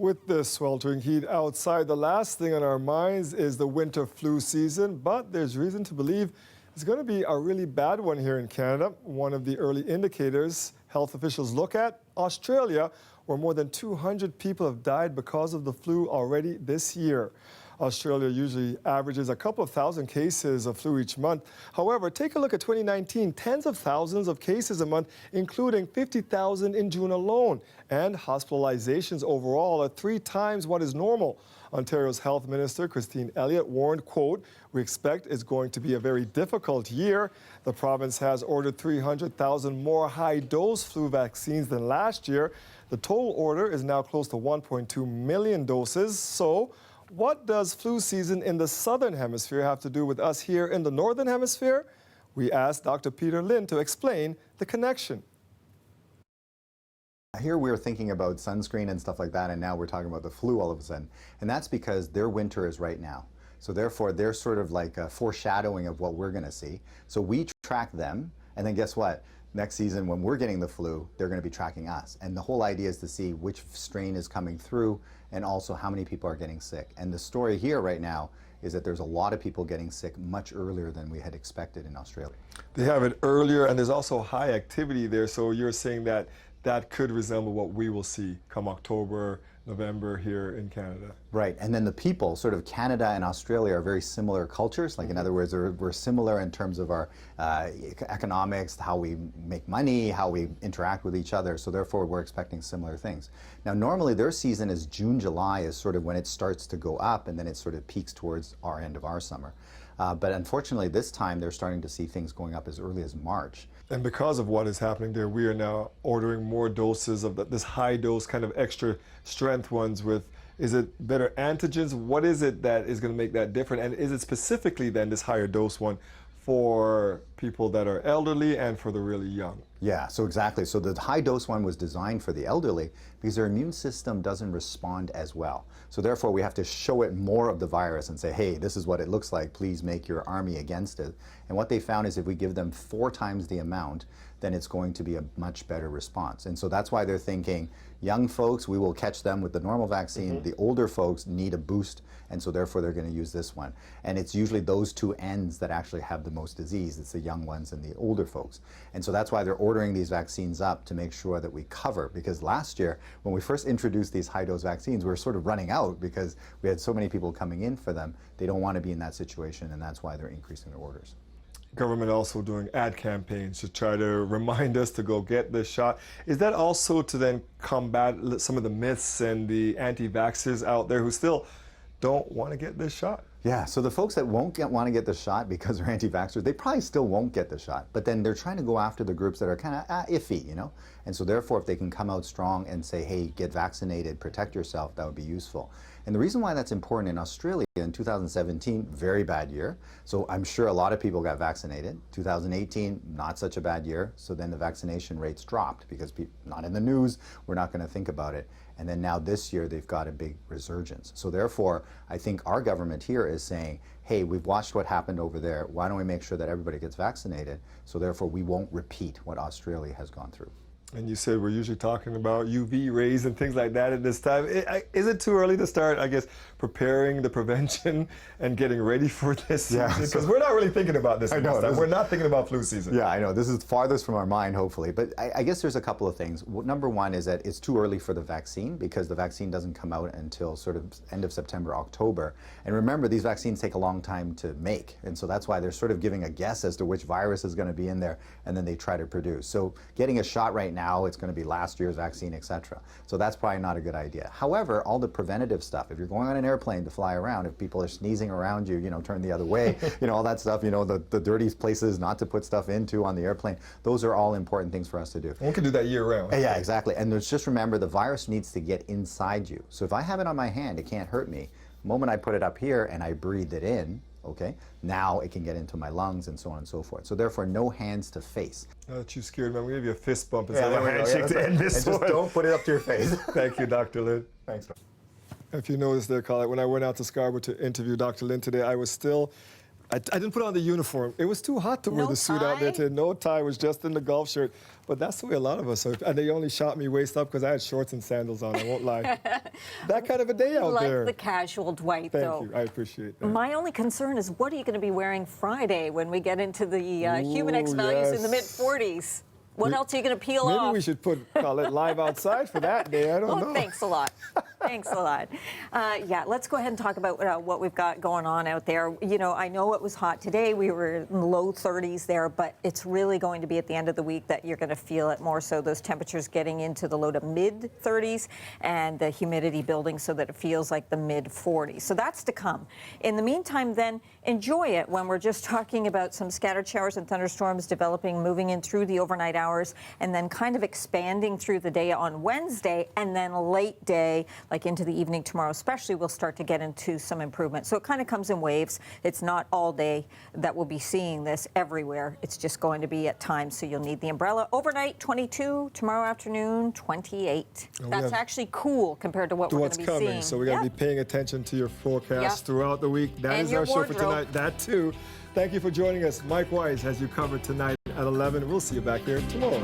With the sweltering heat outside, the last thing on our minds is the winter flu season, but there's reason to believe it's going to be a really bad one here in Canada. One of the early indicators health officials look at, Australia, where more than 200 people have died because of the flu already this year. Australia usually averages a couple of thousand cases of flu each month. However, take a look at 2019, tens of thousands of cases a month, including 50,000 in June alone. And hospitalizations overall are 3 times what is normal. Ontario's Health Minister, Christine Elliott, warned, quote, "We expect it's going to be a very difficult year." The province has ordered 300,000 more high-dose flu vaccines than last year. The total order is now close to 1.2 million doses. So, what does flu season in the Southern Hemisphere have to do with us here in the Northern Hemisphere? We asked Dr. Peter Lynn to explain the connection. Here we're thinking about sunscreen and stuff like that, and now we're talking about the flu all of a sudden. And that's because their winter is right now. So therefore, they're sort of like a foreshadowing of what we're going to see. So we track them, and then guess what? Next season, when we're getting the flu, they're going to be tracking us. And the whole idea is to see which strain is coming through and also how many people are getting sick. And the story here right now is that there's a lot of people getting sick much earlier than we had expected in Australia. They have it earlier, and there's also high activity there. So you're saying that that could resemble what we will see come October, November here in Canada. Right, and then the people, sort of Canada and Australia are very similar cultures. Like in other words, we're similar in terms of our economics, how we make money, how we interact with each other. So therefore, we're expecting similar things. Now, normally their season is June, July is sort of when it starts to go up, and then it sort of peaks towards our end of our summer. But unfortunately, this time they're starting to see things going up as early as March. And because of what is happening there, we are now ordering more doses of this high dose, kind of extra strength ones with, is it better antigens? What is it that is going to make that different? And is it specifically then this higher dose one for people that are elderly and for the really young? Yeah, so exactly. So the high dose one was designed for the elderly because their immune system doesn't respond as well. So therefore we have to show it more of the virus and say, hey, this is what it looks like. Please make your army against it. And what they found is if we give them 4 times the amount, then it's going to be a much better response. And so that's why they're thinking young folks, we will catch them with the normal vaccine. The older folks need a boost, and so therefore they're going to use this one. And it's usually those two ends that actually have the most disease. It's the young ones and the older folks. And so that's why they're ordering these vaccines up to make sure that we cover. Because last year, when we first introduced these high-dose vaccines, we were sort of running out because we had so many people coming in for them. They don't want to be in that situation, and that's why they're increasing their orders. Government also doing ad campaigns to try to remind us to go get this shot. Is that also to then combat some of the myths and the anti-vaxxers out there who still don't want to get this shot? Yeah, so the folks that won't want to get the shot because they're anti-vaxxers, they probably still won't get the shot. But then they're trying to go after the groups that are kind of iffy, you know? And so therefore, if they can come out strong and say, hey, get vaccinated, protect yourself, that would be useful. And the reason why that's important in Australia in 2017, very bad year. So I'm sure a lot of people got vaccinated. 2018, not such a bad year. So then the vaccination rates dropped because people, not in the news, we're not going to think about it. And then now this year, they've got a big resurgence. So therefore, I think our government here is saying, hey, we've watched what happened over there. Why don't we make sure that everybody gets vaccinated? So therefore, we won't repeat what Australia has gone through. And you said we're usually talking about UV rays and things like that at this time. Is it too early to start, I guess, preparing the prevention and getting ready for this season? Because we're not really thinking about this. We're not thinking about flu season. Yeah, I know. This is farthest from our mind, hopefully. But I guess there's a couple of things. Number one is that it's too early for the vaccine because the vaccine doesn't come out until sort of end of September, October. And remember, these vaccines take a long time to make. And so that's why they're sort of giving a guess as to which virus is going to be in there, and then they try to produce. So getting a shot right now, it's going to be last year's vaccine, etc. So that's probably not a good idea. However, all the preventative stuff, if you're going on an airplane to fly around, if people are sneezing around you, you know, turn the other way, you know, all that stuff, you know, the dirtiest places not to put stuff into on the airplane, those are all important things for us to do. We can do that year round. Yeah, exactly. And just remember, the virus needs to get inside you. So if I have it on my hand, it can't hurt me. The moment I put it up here and I breathe it in, okay, now it can get into my lungs and so on and so forth. So therefore, no hands to face. Now that you scared, man, we give you a fist bump and Yeah, say, handshake to end this one. Just don't put it up to your face. Thank you, Dr. Lynn. Thanks. If you noticed there, Colin, when I went out to Scarborough to interview Dr. Lynn today, I was still I didn't put on the uniform. It was too hot to wear the suit out there today. No tie, was just in the golf shirt. But that's the way a lot of us are. And they only shot me waist up because I had shorts and sandals on, I won't lie. That kind of a day out there. Like the casual Dwight, though. Thank you, I appreciate that. My only concern is what are you going to be wearing Friday when we get into the human X values in the mid-40s? What else are you going to peel off? Maybe we should call it live outside for that day. I don't know. Thanks a lot. Thanks a lot. Yeah, let's go ahead and talk about what we've got going on out there. You know, I know it was hot today. We were in the low 30s there, but it's really going to be at the end of the week that you're going to feel it more so. Those temperatures getting into the low to mid 30s and the humidity building so that it feels like the mid 40s. So that's to come. In the meantime, then, enjoy it when we're just talking about some scattered showers and thunderstorms developing, moving in through the overnight hours, and then kind of expanding through the day on Wednesday, and then late day, like into the evening tomorrow especially, we'll start to get into some improvement. So it kind of comes in waves. It's not all day that we'll be seeing this everywhere. It's just going to be at times, so you'll need the umbrella. Overnight, 22. Tomorrow afternoon, 28. That's actually cool compared to what we're going to be seeing. So we got to be paying attention to your forecast throughout the week. That is our show for tonight. That too. Thank you for joining us. Mike Wise has you covered tonight at 11. We'll see you back here tomorrow.